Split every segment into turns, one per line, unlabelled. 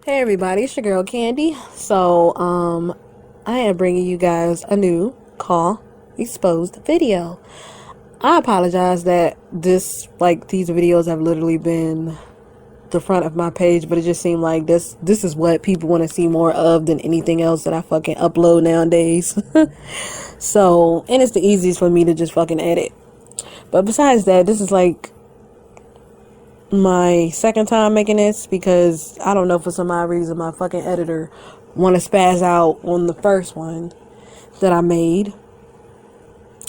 Hey everybody, it's your girl Candy. I am bringing you guys a new call exposed video. I apologize that these videos have literally been the front of my page, but it just seemed like this is what people want to see more of than anything else that I fucking upload nowadays. And it's the easiest for me to just fucking edit. But besides that, this is like my second time making this because I don't know, for some odd reason my fucking editor want to spaz out on the first one that I made,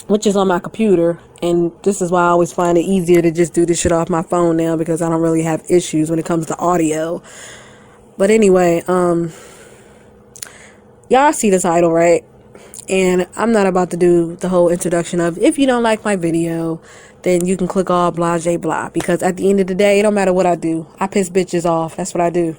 which is on my computer, and this is why I always find it easier to just do this shit off my phone now, because I don't really have issues when it comes to audio. But anyway, y'all see the title, right? And I'm not about to do the whole introduction of, if you don't like my video, then you can click all blah, blah, blah. Because at the end of the day, it don't matter what I do. I piss bitches off. That's what I do.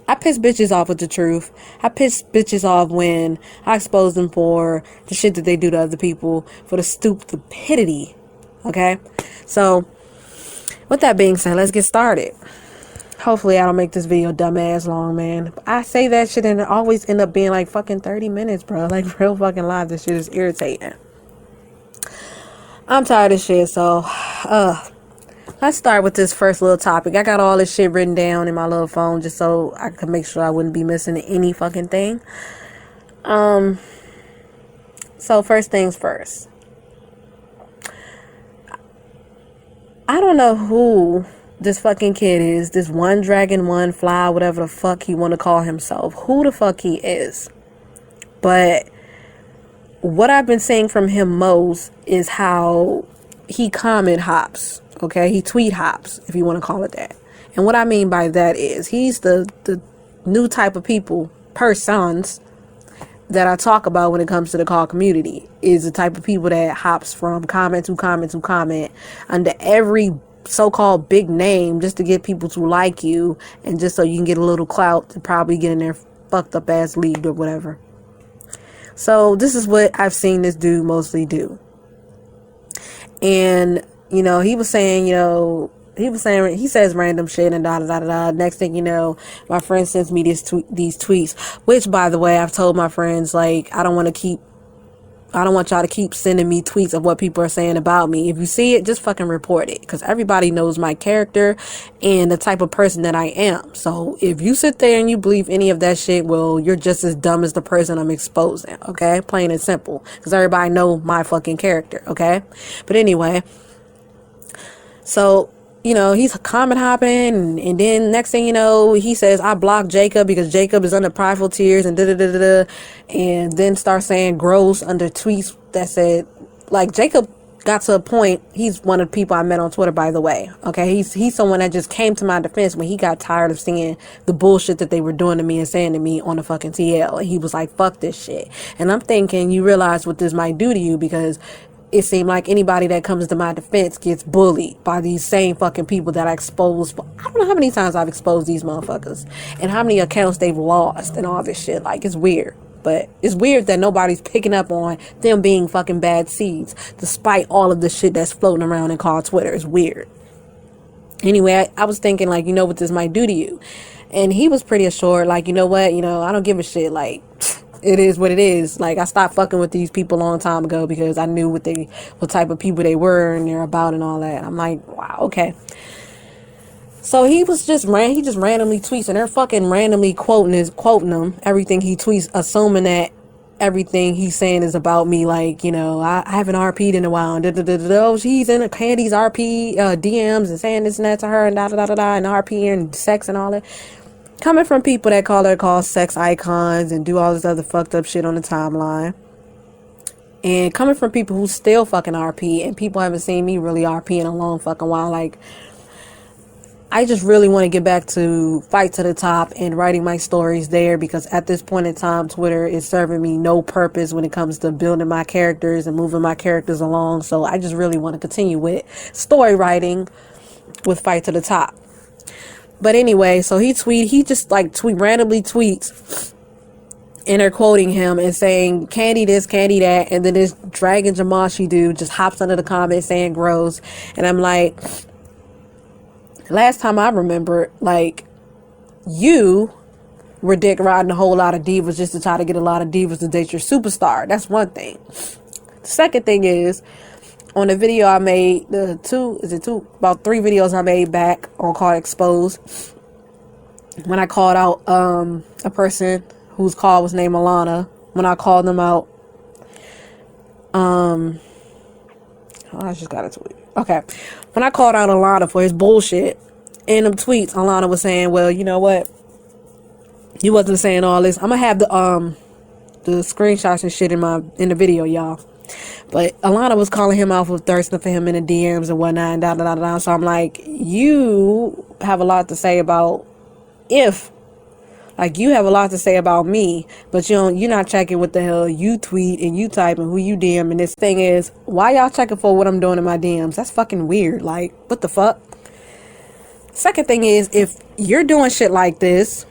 I piss bitches off with the truth. I piss bitches off when I expose them for the shit that they do to other people, for the stupidity. Okay? So, with that being said, let's get started. Hopefully I don't make this video dumbass long, man. I say that shit and it always end up being like fucking 30 minutes, bro. Like, real fucking live. This shit is irritating. I'm tired of shit, so let's start with this first little topic. I got all this shit written down in my little phone just so I could make sure I wouldn't be missing any fucking thing. So first things first. I don't know who this fucking kid is, this one dragon, one fly, whatever the fuck he want to call himself, who the fuck he is. But what I've been seeing from him most is how he comment hops, okay? He tweet hops, if you want to call it that. And what I mean by that is he's the new type of persons that I talk about when it comes to the call community, is the type of people that hops from comment to comment to comment under every so-called big name just to get people to like you, and just so you can get a little clout to probably get in their fucked up ass league or whatever. So this is what I've seen this dude mostly do. And he was saying, he says random shit and da da da da. Next thing you know, my friend sends me these tweets, which, by the way, I've told my friends, like, I don't want y'all to keep sending me tweets of what people are saying about me. If you see it, just fucking report it, because everybody knows my character and the type of person that I am. So if you sit there and you believe any of that shit, well, you're just as dumb as the person I'm exposing, okay? Plain and simple, because everybody know my fucking character, okay? But anyway, so he's comment hopping, and then next thing you know, he says, I blocked Jacob because Jacob is under prideful tears and da-da-da-da-da, and then start saying gross under tweets that said, like, Jacob got to a point, he's one of the people I met on Twitter, by the way, okay? He's someone that just came to my defense when he got tired of seeing the bullshit that they were doing to me and saying to me on the fucking TL, and he was like, fuck this shit. And I'm thinking, you realize what this might do to you, because it seemed like anybody that comes to my defense gets bullied by these same fucking people that I exposed. I don't know how many times I've exposed these motherfuckers and how many accounts they've lost and all this shit. Like, it's weird. But it's weird that nobody's picking up on them being fucking bad seeds, despite all of the shit that's floating around and called Twitter. It's weird. Anyway, I was thinking, like, what this might do to you. And he was pretty assured, like, you know what? I don't give a shit. Like, it is what it is. Like, I stopped fucking with these people a long time ago because I knew what type of people they were and they're about and all that. I'm like, wow, okay. So he just randomly tweets, and they're fucking randomly quoting him, everything he tweets, assuming that everything he's saying is about me. Like, I haven't RP'd in a while, and oh, she's in a Candy's RP DMs and saying this and that to her, and da da da da da, and RP and sex and all that. Coming from people that call sex icons and do all this other fucked up shit on the timeline. And coming from people who still fucking RP, and people haven't seen me really RP in a long fucking while. Like, I just really want to get back to Fight to the Top and writing my stories there, because at this point in time, Twitter is serving me no purpose when it comes to building my characters and moving my characters along. So I just really want to continue with story writing with Fight to the Top. But anyway, so he just randomly tweets, and they're quoting him and saying, Candy this, Candy that, and then this Dragon Jamashi dude just hops under the comments saying gross. And I'm like, last time I remember, like, you we're dick riding a whole lot of divas just to try to get a lot of divas to date your superstar. That's one thing. The second thing is, on the video I made, about 3 videos I made back on called Exposed, when I called out a person whose call was named Alana, when I called them out, I just got a tweet. Okay. When I called out Alana for his bullshit, in them tweets, Alana was saying, well, you know what? You wasn't saying all this. I'm gonna have the screenshots and shit in the video, y'all. But Alana was calling him out for thirsting for him in the DMs and whatnot, and da da da da. So I'm like, you have a lot to say about you have a lot to say about me, but you're not checking what the hell you tweet and you type and who you DM. And this thing is, why y'all checking for what I'm doing in my DMs? That's fucking weird. Like, what the fuck? Second thing is, if you're doing shit like this,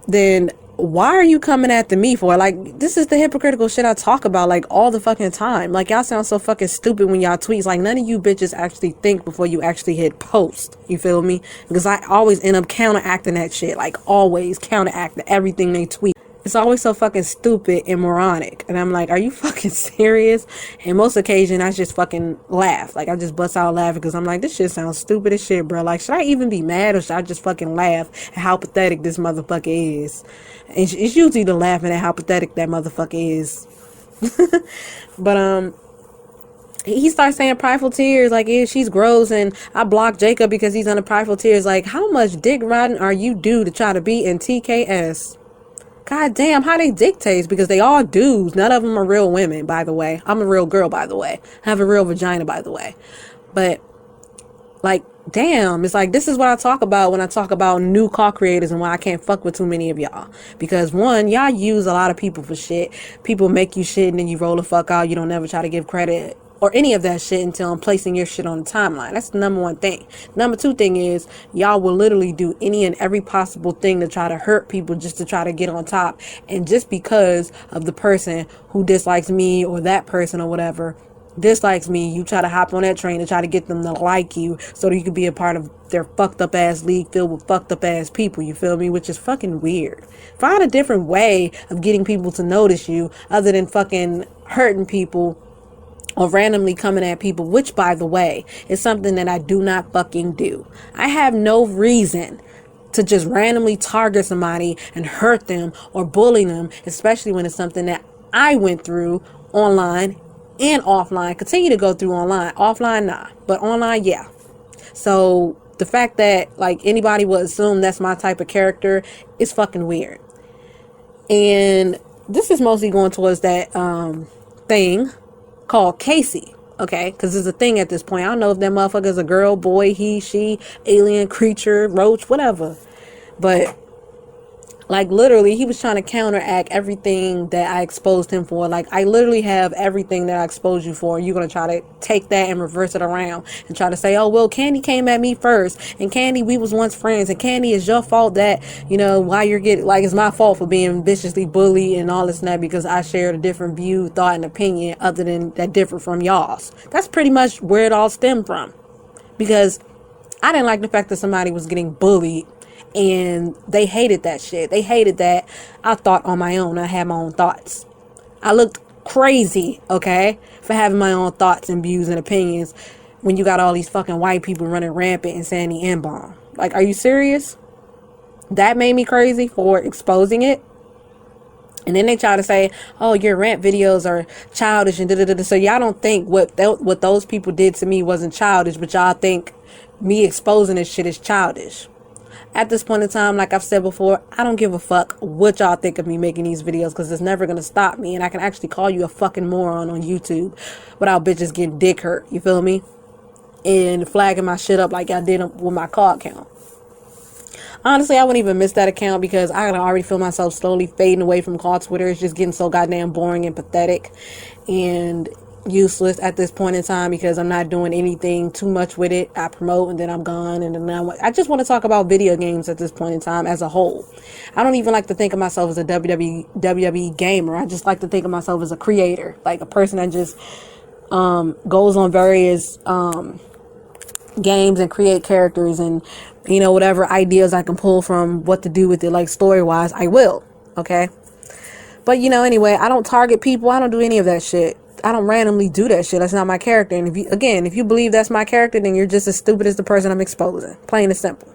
then why are you coming after me for? Like, this is the hypocritical shit I talk about, like, all the fucking time. Like, y'all sound so fucking stupid when y'all tweet. Like, none of you bitches actually think before you actually hit post. You feel me? Because I always end up counteracting that shit. Like, always counteracting everything they tweet. It's always so fucking stupid and moronic. And I'm like, are you fucking serious? And most occasion, I just fucking laugh. Like, I just bust out laughing because I'm like, this shit sounds stupid as shit, bro. Like, should I even be mad or should I just fucking laugh at how pathetic this motherfucker is? And it's usually the laughing at how pathetic that motherfucker is. But, he starts saying prideful tears, like, yeah, she's gross, and I blocked Jacob because he's under prideful tears. Like, how much dick riding are you due to try to be in TKS? God damn, how they dictates, because they all dudes. None of them are real women, by the way. I'm a real girl, by the way. I have a real vagina, by the way. But, like, damn, it's like, this is what I talk about when I talk about new car creators and why I can't fuck with too many of y'all. Because, one, y'all use a lot of people for shit. People make you shit and then you roll the fuck out. You don't ever try to give credit or any of that shit until I'm placing your shit on the timeline. That's the number one thing. Number two thing is, y'all will literally do any and every possible thing to try to hurt people just to try to get on top. And just because of the person who dislikes me or that person or whatever dislikes me, you try to hop on that train to try to get them to like you so that you can be a part of their fucked up ass league filled with fucked up ass people. You feel me? Which is fucking weird. Find a different way of getting people to notice you other than fucking hurting people or randomly coming at people, which, by the way, is something that I do not fucking do. I have no reason to just randomly target somebody and hurt them or bully them, especially when it's something that I went through online and offline. Continue to go through online. Offline, nah. But online, yeah. So the fact that, like, anybody would assume that's my type of character is fucking weird. And this is mostly going towards that thing called Casey, okay? Because it's a thing at this point. I don't know if that motherfucker's a girl, boy, he, she, alien, creature, roach, whatever. But, like, literally, he was trying to counteract everything that I exposed him for. Like, I literally have everything that I exposed you for. And you're going to try to take that and reverse it around and try to say, oh, well, Candy came at me first. And Candy, we was once friends. And Candy, it's your fault that, you know, why you're getting, like, it's my fault for being viciously bullied and all this and that because I shared a different view, thought, and opinion other than that different from y'all's. That's pretty much where it all stemmed from. Because I didn't like the fact that somebody was getting bullied. And they hated that shit. They hated that I thought on my own. I had my own thoughts. I looked crazy, okay, for having my own thoughts and views and opinions when you got all these fucking white people running rampant and saying the N-bomb. Like, are you serious? That made me crazy for exposing it. And then they try to say, oh, your rant videos are childish and da-da-da-da. So y'all don't think what those people did to me wasn't childish, but y'all think me exposing this shit is childish. At this point in time, like I've said before, I don't give a fuck what y'all think of me making these videos because it's never going to stop me. And I can actually call you a fucking moron on YouTube without bitches getting dick hurt. You feel me? And flagging my shit up like I did with my car account. Honestly, I wouldn't even miss that account because I can already feel myself slowly fading away from car Twitter. It's just getting so goddamn boring and pathetic and useless at this point in time because I'm not doing anything too much with it. I promote and then I'm gone, and then I just want to talk about video games at this point in time as a whole. I don't even like to think of myself as a WWE gamer. I just like to think of myself as a creator, like a person that just goes on various games and create characters and you know, whatever ideas I can pull from what to do with it, like story-wise, I will, okay? But, you know, anyway, I don't target people. I don't do any of that shit. I don't randomly do that shit. That's not my character. And if you believe that's my character, then you're just as stupid as the person I'm exposing. Plain and simple.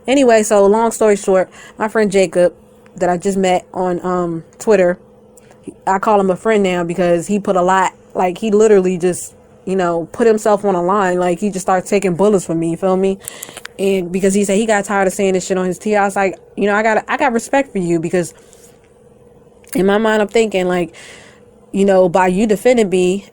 Anyway, so long story short, my friend Jacob that I just met on Twitter, I call him a friend now because he put a lot, like he literally just, you know, put himself on a line. Like he just started taking bullets from me, you feel me? And because he said he got tired of saying this shit on his T, I was like, you know, I got respect for you, because in my mind I'm thinking like, you know, by you defending me,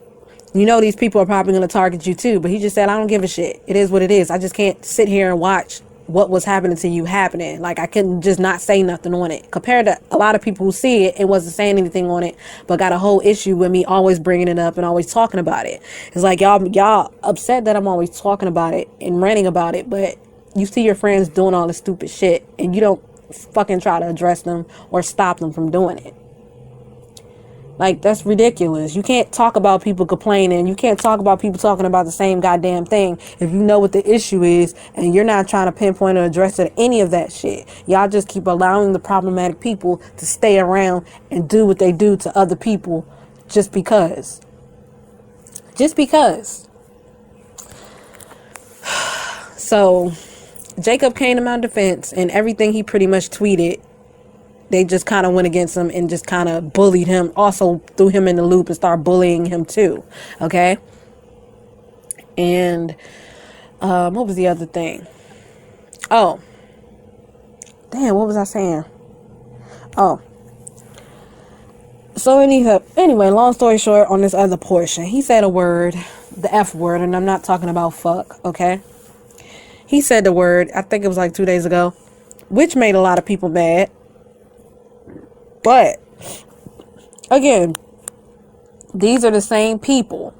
you know, these people are probably going to target you too. But he just said, I don't give a shit. It is what it is. I just can't sit here and watch what was happening to you happening. Like I couldn't just not say nothing on it, compared to a lot of people who see it and wasn't saying anything on it, but got a whole issue with me always bringing it up and always talking about it. It's like y'all upset that I'm always talking about it and ranting about it, but you see your friends doing all this stupid shit and you don't fucking try to address them or stop them from doing it. Like, that's ridiculous. You can't talk about people complaining. You can't talk about people talking about the same goddamn thing if you know what the issue is and you're not trying to pinpoint or address it, any of that shit. Y'all just keep allowing the problematic people to stay around and do what they do to other people just because. Just because. So, Jacob came to my defense, and everything he pretty much tweeted, they just kind of went against him and just kind of bullied him. Also threw him in the loop and started bullying him too. Okay. And what was the other thing? Oh, damn, what was I saying? Oh, so anyway, long story short, on this other portion, he said a word, the F word, and I'm not talking about fuck. Okay. He said the word, I think it was like 2 days ago, which made a lot of people mad. But, again, these are the same people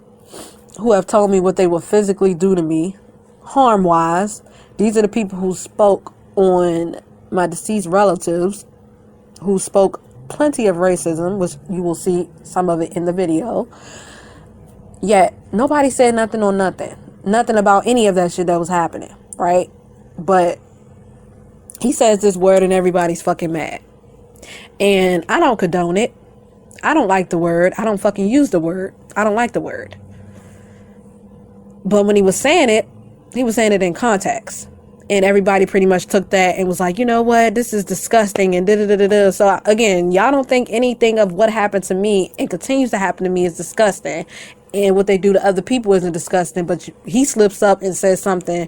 who have told me what they will physically do to me, harm-wise. These are the people who spoke on my deceased relatives, who spoke plenty of racism, which you will see some of it in the video. Yet, nobody said nothing on nothing. Nothing about any of that shit that was happening, right? But he says this word and everybody's fucking mad. And I don't condone it. I don't like the word. I don't fucking use the word. I don't like the word. But when he was saying it in context. And everybody pretty much took that and was like, you know what? This is disgusting and da-da-da-da-da. So again, y'all don't think anything of what happened to me and continues to happen to me is disgusting. And what they do to other people isn't disgusting. But he slips up and says something.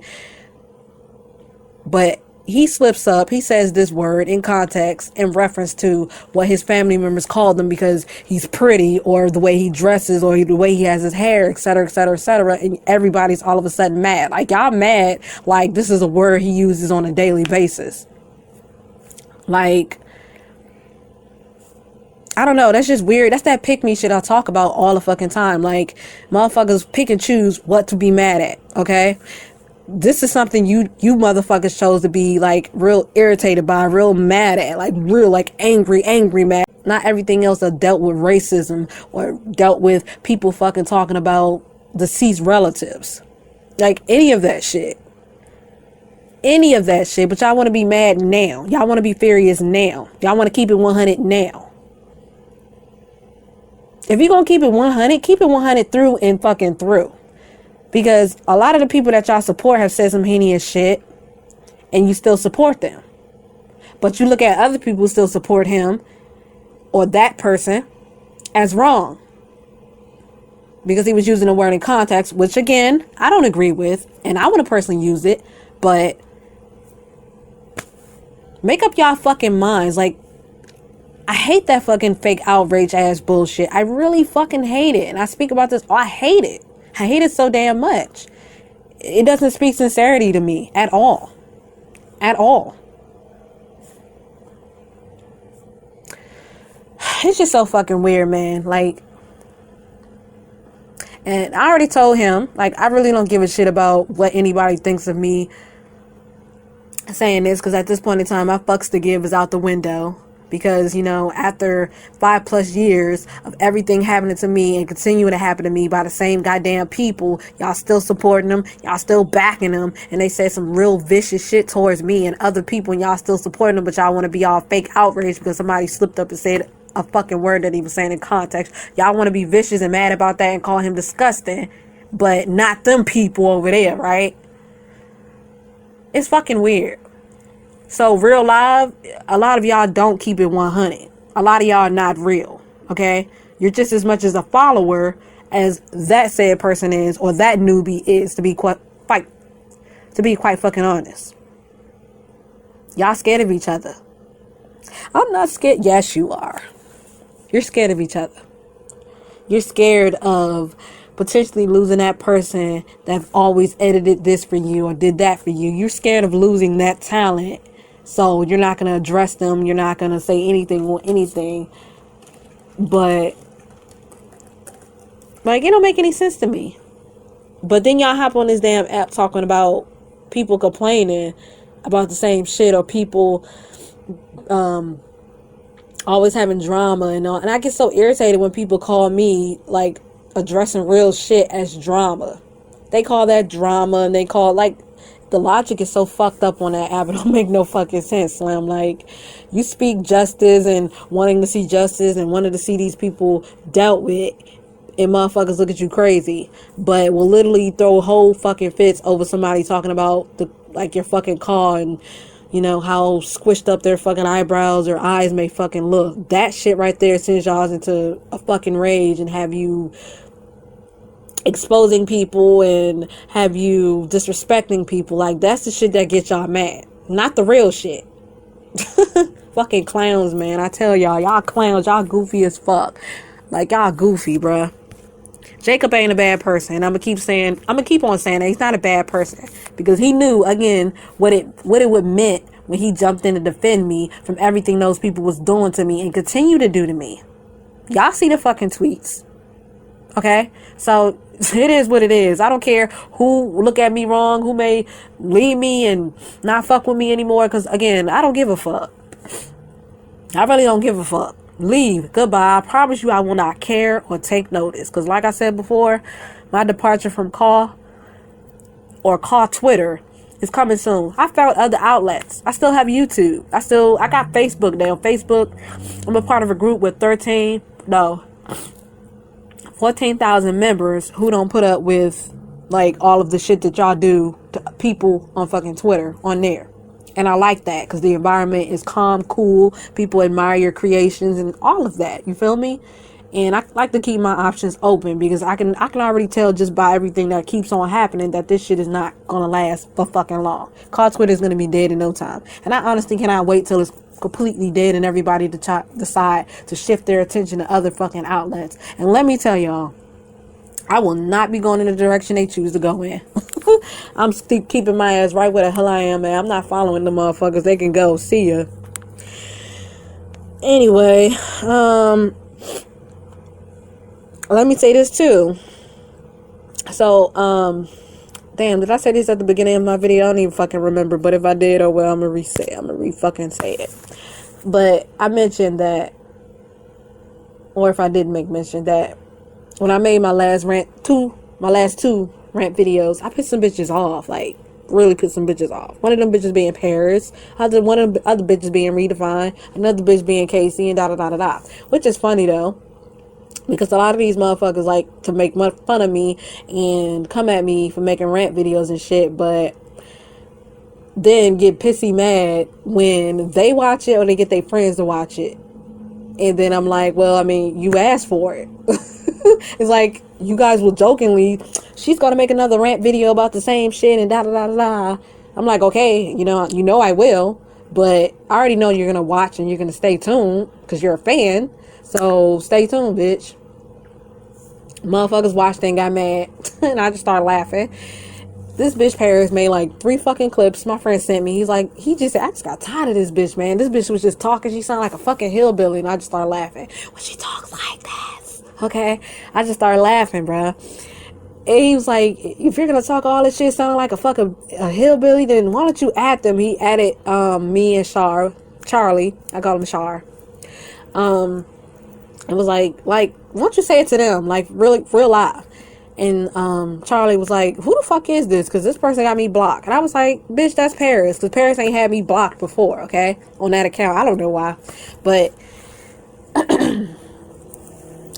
But he slips up, he says this word in context in reference to what his family members called him because he's pretty, or the way he dresses, or the way he has his hair, etc., etc., etc. And everybody's all of a sudden mad. Like, y'all mad like this is a word he uses on a daily basis. Like, I don't know, that's just weird. That's that pick me shit I talk about all the fucking time. Like, motherfuckers pick and choose what to be mad at, okay? This is something you motherfuckers chose to be like real irritated by, real mad at, like real like angry mad. Not everything else that dealt with racism or dealt with people fucking talking about deceased relatives. Like any of that shit. Any of that shit. But y'all want to be mad now. Y'all want to be furious now. Y'all want to keep it 100 now. If you're going to keep it 100 through and fucking through. Because a lot of the people that y'all support have said some heinous shit, and you still support them. But you look at other people who still support him or that person as wrong. Because he was using a word in context, which again, I don't agree with, and I want to personally use it, but make up y'all fucking minds. Like, I hate that fucking fake outrage ass bullshit. I really fucking hate it. And I speak about this. I hate it. I hate it so damn much. It doesn't speak sincerity to me at all. At all. It's just so fucking weird, man. Like, and I already told him, like, I really don't give a shit about what anybody thinks of me saying this, because at this point in time, my fucks to give is out the window. Because, after 5+ years of everything happening to me and continuing to happen to me by the same goddamn people, y'all still supporting them, y'all still backing them, and they said some real vicious shit towards me and other people, and y'all still supporting them, but y'all want to be all fake outraged because somebody slipped up and said a fucking word that he was saying in context. Y'all want to be vicious and mad about that and call him disgusting, but not them people over there, right? It's fucking weird. So real live, a lot of y'all don't keep it 100. A lot of y'all are not real, okay? You're just as much as a follower as that said person is, or that newbie is, to be quite fucking honest. Y'all scared of each other. I'm not scared. Yes, you are. You're scared of each other. You're scared of potentially losing that person that always edited this for you or did that for you. You're scared of losing that talent. So you're not going to address them. You're not going to say anything or anything. But, it don't make any sense to me. But then y'all hop on this damn app talking about people complaining about the same shit, or people always having drama and all. And I get so irritated when people call me, addressing real shit as drama. They call that drama, and they call, the logic is so fucked up on that app. It don't make no fucking sense, Slim. You speak justice and wanting to see justice and wanting to see these people dealt with, and motherfuckers look at you crazy, but will literally throw whole fucking fits over somebody talking about your fucking car and how squished up their fucking eyebrows or eyes may fucking look. That shit right there sends y'all into a fucking rage and have you exposing people and have you disrespecting people. That's the shit that gets y'all mad, not the real shit. Fucking clowns, man. I tell y'all clowns, y'all goofy as fuck. Y'all goofy, bruh. Jacob ain't a bad person. I'm gonna keep on saying that he's not a bad person, because he knew, again, what it would meant when he jumped in to defend me from everything those people was doing to me and continue to do to me. Y'all see the fucking tweets. Okay? So it is what it is. I don't care who look at me wrong, who may leave me and not fuck with me anymore, because, again, I don't give a fuck. I really don't give a fuck. Leave. Goodbye. I promise you I will not care or take notice. Because like I said before, my departure from Call Twitter is coming soon. I found other outlets. I still have YouTube. I got Facebook now. Facebook, I'm a part of a group with 14,000 members who don't put up with all of the shit that y'all do to people on fucking Twitter on there. And I like that, because the environment is calm, cool. People admire your creations and all of that. You feel me? And I like to keep my options open, because I can already tell just by everything that keeps on happening that this shit is not gonna last for fucking long. Call Twitter is gonna be dead in no time. And I honestly cannot wait till it's completely dead and everybody decide to shift their attention to other fucking outlets. And let me tell y'all, I will not be going in the direction they choose to go in. I'm still keeping my ass right where the hell I am, man. I'm not following the motherfuckers. They can go. See ya. Anyway, let me say this too. So, damn, did I say this at the beginning of my video? I don't even fucking remember. But if I did, oh well, I'm gonna re-say it. I'm gonna re-fucking say it. But I mentioned that, or if I did make mention that, when I made my last two rant videos, I pissed some bitches off. Really pissed some bitches off. One of them bitches being Paris, one of the other bitches being Redefined, another bitch being Casey, and da-da-da-da-da. Which is funny, though, because a lot of these motherfuckers like to make fun of me and come at me for making rant videos and shit, but then get pissy mad when they watch it or they get their friends to watch it. And then I'm like, well, I mean, you asked for it. It's like, you guys will jokingly, she's gonna make another rant video about the same shit and da da da da. I'm like, okay, you know I will, but I already know you're gonna watch and you're gonna stay tuned because you're a fan. So stay tuned, bitch. Motherfuckers watched and got mad, and I just started laughing. This bitch Paris made 3 fucking clips. My friend sent me. He's like, he just said, I just got tired of this bitch, man. This bitch was just talking. She sounded like a fucking hillbilly, and I just started laughing. When she talks like this, okay? I just started laughing, bruh. And he was like, if you're gonna talk all this shit sounding like a hillbilly, then why don't you add them? He added me and Charlie. I call him Char. It was like, why don't you say it to them? Like, really, real live. And Charlie was like, who the fuck is this? Because this person got me blocked. And I was like, bitch, that's Paris. Because Paris ain't had me blocked before, okay? On that account. I don't know why. But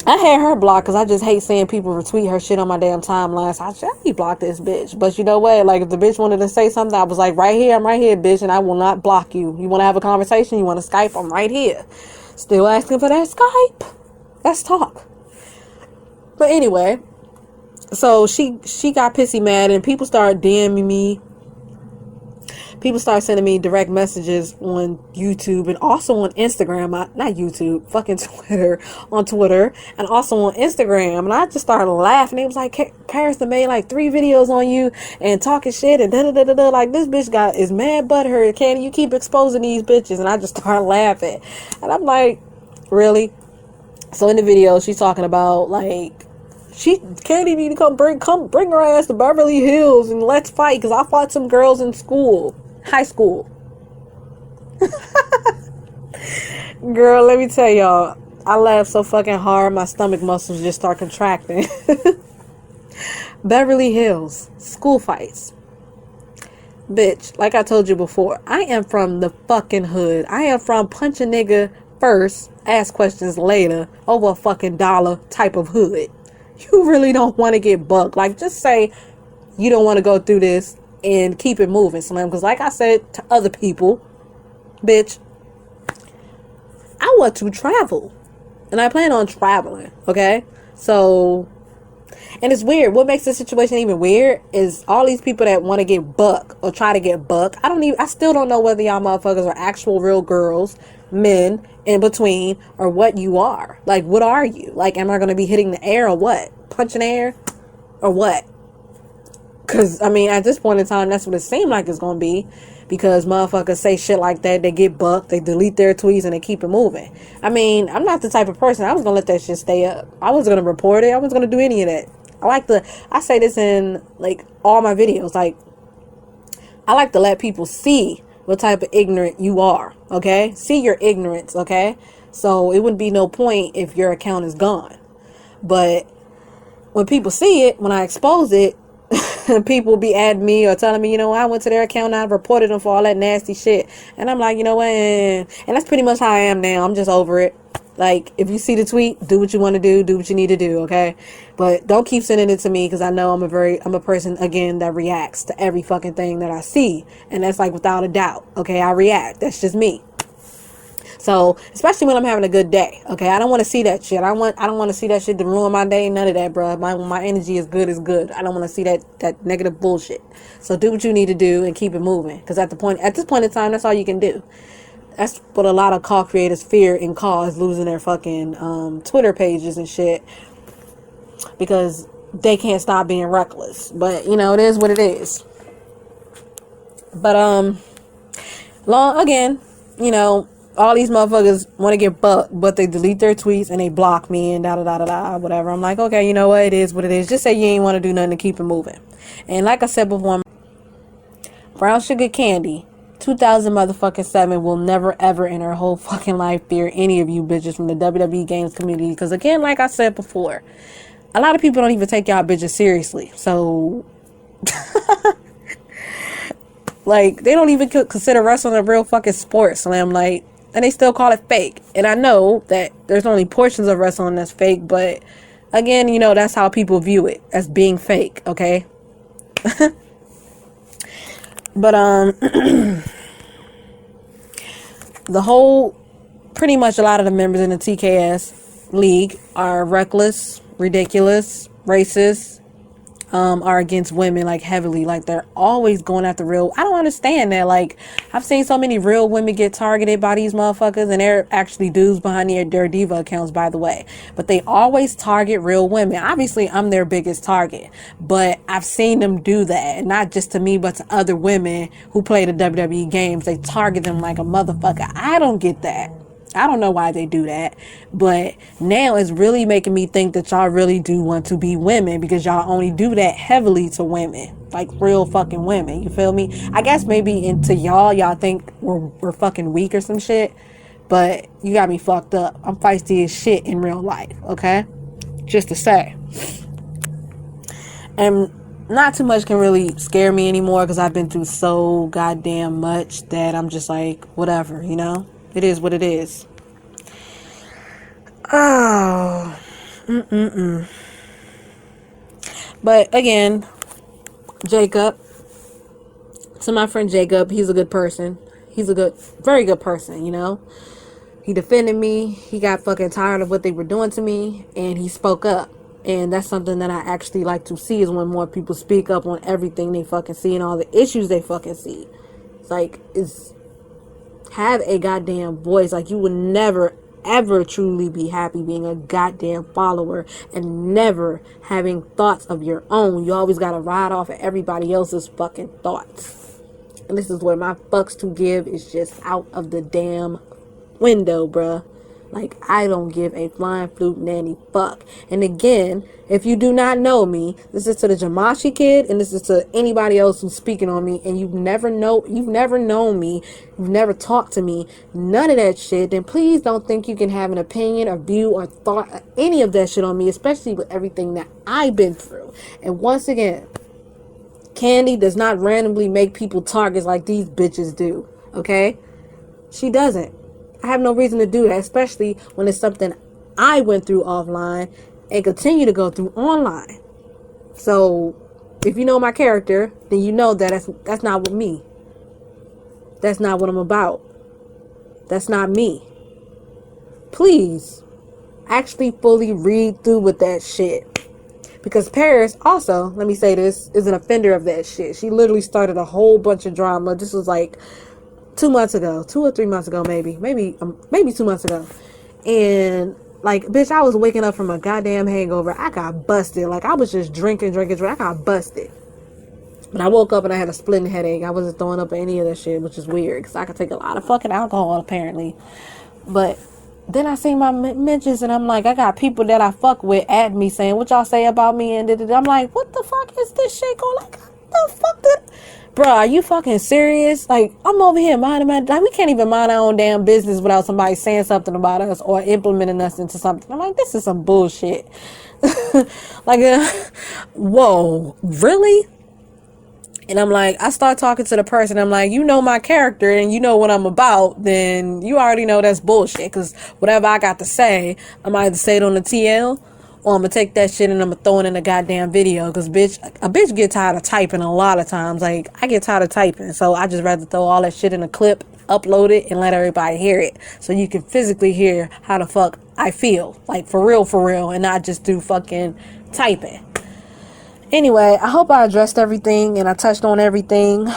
I had her blocked because I just hate seeing people retweet her shit on my damn timeline. So I said, let me block this bitch. But you know what? Like, if the bitch wanted to say something, I was like, right here, I'm right here, bitch. And I will not block you. You want to have a conversation? You want to Skype? I'm right here. Still asking for that Skype. Let's talk. But anyway, so she got pissy mad and people started DMing me. People start sending me direct messages on YouTube and also on Instagram. Not YouTube, fucking Twitter. On Twitter and also on Instagram. And I just started laughing. It was like, Paris done made like 3 videos on you and talking shit and da-da-da-da-da. Like, this bitch is mad butthurt. Candy, you keep exposing these bitches. And I just started laughing. And I'm like, really? So in the video, she's talking about, like, Candy need to come bring her ass to Beverly Hills and let's fight, because I fought some girls in high school. Girl, let me tell y'all, I laughed so fucking hard, my stomach muscles just start contracting. Beverly Hills, school fights. Bitch, like I told you before, I am from the fucking hood. I am from punch a nigga first, ask questions later, over a fucking dollar type of hood. You really don't want to get bucked. Like, just say you don't want to go through this and keep it moving, Slim. Because like I said to other people, bitch, I want to travel. And I plan on traveling, okay? So, and it's weird. What makes the situation even weird is all these people that want to get bucked or try to get bucked. I still don't know whether y'all motherfuckers are actual real girls, men, in between, or what you are. Like, what are you? Like, am I going to be hitting the air or what? Punching air or what? Because, I mean, at this point in time, that's what it seemed like it's going to be. Because motherfuckers say shit like that, they get bucked, they delete their tweets, and they keep it moving. I mean, I'm not the type of person, I was going to let that shit stay up. I wasn't going to report it. I wasn't going to do any of that. I say this in, like, all my videos. Like, I like to let people see what type of ignorant you are, okay? See your ignorance, okay? So it wouldn't be no point if your account is gone. But when people see it, when I expose it, people will be adding me or telling me, you know, I went to their account and I reported them for all that nasty shit. And I'm like, you know what? And that's pretty much how I am now. I'm just over it. Like, if you see the tweet, do what you want to do what you need to do, okay? But don't keep sending it to me, because I know I'm a person, again, that reacts to every fucking thing that I see. And that's, like, without a doubt, okay? I react. That's just me. So, especially when I'm having a good day, okay? I don't want to see that shit. I don't want to see that shit to ruin my day. None of that, bro. My energy is good. I don't want to see that negative bullshit. So do what you need to do and keep it moving. Because at this point in time, that's all you can do. That's what a lot of call creators fear and cause, losing their fucking Twitter pages and shit, because they can't stop being reckless. But, you know, it is what it is. But again, you know, all these motherfuckers want to get bucked, but they delete their tweets and they block me and whatever. I'm like, okay, you know what? It is what it is. Just say you ain't want to do nothing to keep it moving. And like I said before, Brown Sugar Candy 2007 will never ever in her whole fucking life fear any of you bitches from the WWE games community. Because again, like I said before, a lot of people don't even take y'all bitches seriously. So like, they don't even consider wrestling a real fucking sport, Slim. Like, and they still call it fake. And I know that there's only portions of wrestling that's fake, but again, you know, that's how people view it, as being fake, okay? But pretty much a lot of the members in the TKS league are reckless, ridiculous, racist, are against women, like, heavily. Like, they're always going after I don't understand that. Like, I've seen so many real women get targeted by these motherfuckers, and they're actually dudes behind their diva accounts, by the way. But they always target real women. Obviously, I'm their biggest target, but I've seen them do that, and not just to me, but to other women who play the WWE games. They target them like a motherfucker. I don't get that. I don't know why they do that, but now it's really making me think that y'all really do want to be women, because y'all only do that heavily to women, like real fucking women. You feel me? I guess maybe into y'all think we're fucking weak or some shit, but you got me fucked up. I'm feisty as shit in real life, okay? Just to say. And not too much can really scare me anymore because I've been through so goddamn much that I'm just like, whatever, you know? It is what it is. Oh. But again, Jacob. To my friend Jacob, he's a good person. He's a very good person, you know? He defended me. He got fucking tired of what they were doing to me, and he spoke up. And that's something that I actually like to see, is when more people speak up on everything they fucking see and all the issues they fucking see. It's like, have a goddamn voice. Like, you would never, ever truly be happy being a goddamn follower and never having thoughts of your own. You always gotta ride off of everybody else's fucking thoughts. And this is where my fucks to give is just out of the damn window, bruh. Like, I don't give a flying flute nanny fuck. And again, if you do not know me, this is to the Jamashi kid, and this is to anybody else who's speaking on me, and you've never known me, you've never talked to me, none of that shit, then please don't think you can have an opinion or view or thought or any of that shit on me, especially with everything that I've been through. And once again, Candy does not randomly make people targets like these bitches do, okay? She doesn't. I have no reason to do that, especially when it's something I went through offline and continue to go through online. So, if you know my character, then you know that that's not with me. That's not what I'm about. That's not me. Please, actually fully read through with that shit. Because Paris also, let me say this, is an offender of that shit. She literally started a whole bunch of drama. This was like 2 months ago, 2 or 3 months ago, maybe 2 months ago. And like, bitch, I was waking up from a goddamn hangover. I got busted. Like, I was just drinking. I got busted. But I woke up and I had a splitting headache. I wasn't throwing up any of that shit, which is weird because I could take a lot of fucking alcohol apparently. But then I seen my mentions and I'm like, I got people that I fuck with at me saying, what y'all say about me? And I'm like, what the fuck is this shit going? Like, what the fuck did... Bro, are you fucking serious? Like, I'm over here minding my... Like, we can't even mind our own damn business without somebody saying something about us or implementing us into something. I'm like, this is some bullshit. Like, whoa, really? And I'm like, I start talking to the person. I'm like, you know my character and you know what I'm about. Then you already know that's bullshit. Because whatever I got to say, I'm either say it on the TL... or I'm gonna take that shit and I'm gonna throw it in a goddamn video. Cause a bitch get tired of typing a lot of times. Like, I get tired of typing. So I just rather throw all that shit in a clip, upload it, and let everybody hear it. So you can physically hear how the fuck I feel. Like, for real. And not just do fucking typing. Anyway, I hope I addressed everything and I touched on everything.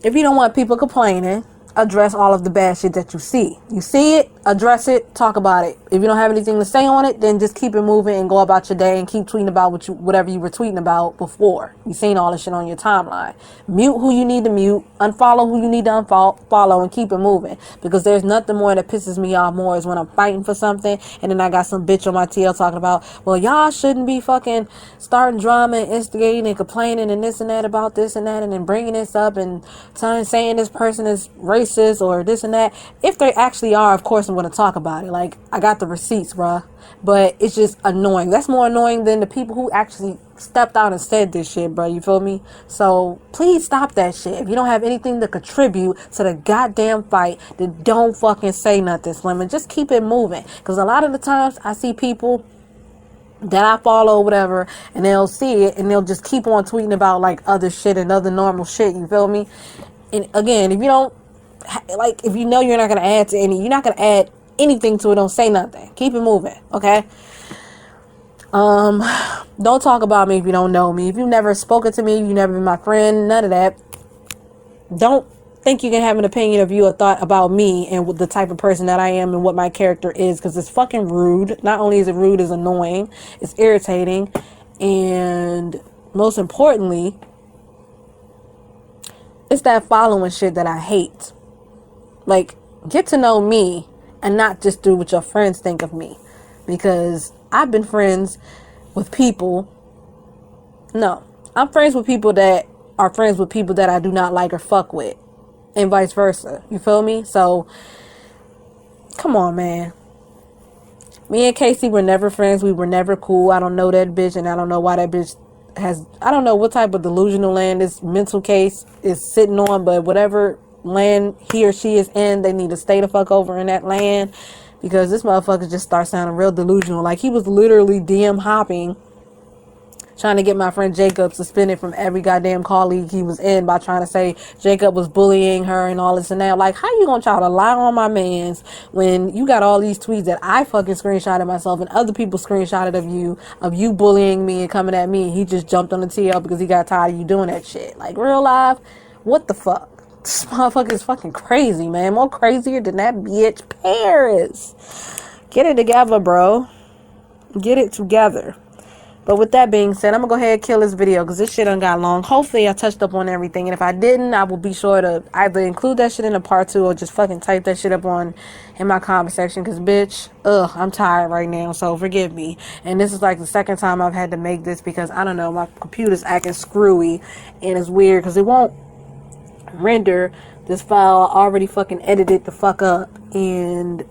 If you don't want people complaining, address all of the bad shit that you see. You see it, address it, talk about it. If you don't have anything to say on it, then just keep it moving and go about your day and keep tweeting about whatever you were tweeting about before. You seen all this shit on your timeline. Mute who you need to mute, unfollow who you need to unfollow, and keep it moving. Because there's nothing more that pisses me off more is when I'm fighting for something and then I got some bitch on my TL talking about, well, y'all shouldn't be fucking starting drama and instigating and complaining and this and that about this and that and then bringing this up and saying this person is racist or this and that. If they actually are, of course I'm going to talk about it. Like, I got the receipts, bruh. But it's just annoying. That's more annoying than the people who actually stepped out and said this shit, bruh. You feel me? So please stop that shit. If you don't have anything to contribute to the goddamn fight, then don't fucking say nothing, Slim. And just keep it moving. Because a lot of the times I see people that I follow or whatever, and they'll see it and they'll just keep on tweeting about like other shit and other normal shit. You feel me? And again, if you don't, like, if you know you're not going to you're not going to add anything to it, don't say nothing. Keep it moving, okay? Don't talk about me if you don't know me. If you've never spoken to me, you've never been my friend, none of that. Don't think you can have an opinion of you or thought about me and the type of person that I am and what my character is, because it's fucking rude. Not only is it rude, it's annoying, it's irritating, and most importantly, it's that following shit that I hate. Like, get to know me and not just do what your friends think of me. Because I've been friends with people. No, I'm friends with people that are friends with people that I do not like or fuck with, and vice versa. You feel me? So, come on, man. Me and Casey were never friends. We were never cool. I don't know that bitch, and I don't know why that bitch has. I don't know what type of delusional land this mental case is sitting on, but whatever land he or she is in, they need to stay the fuck over in that land, because this motherfucker just starts sounding real delusional. Like, he was literally DM hopping, trying to get my friend Jacob suspended from every goddamn colleague he was in by trying to say Jacob was bullying her and all this and that. Like, how you gonna try to lie on my mans when you got all these tweets that I fucking screenshotted myself and other people screenshotted of you bullying me and coming at me? He just jumped on the TL because he got tired of you doing that shit. Like, real life, what the fuck? This motherfucker is fucking crazy, man. More crazier than that bitch Paris. Get it together, bro. Get it together. But with that being said, I'm going to go ahead and kill this video because this shit done got long. Hopefully I touched up on everything. And if I didn't, I will be sure to either include that shit in a part 2 or just fucking type that shit up in my comment section. Because, bitch, I'm tired right now. So forgive me. And this is like the second time I've had to make this because, I don't know, my computer's acting screwy. And it's weird because it won't render this file. I already fucking edited the fuck up. And,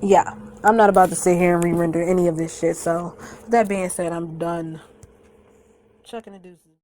yeah. I'm not about to sit here and re-render any of this shit. So, with that being said, I'm done. Chucking the deuces.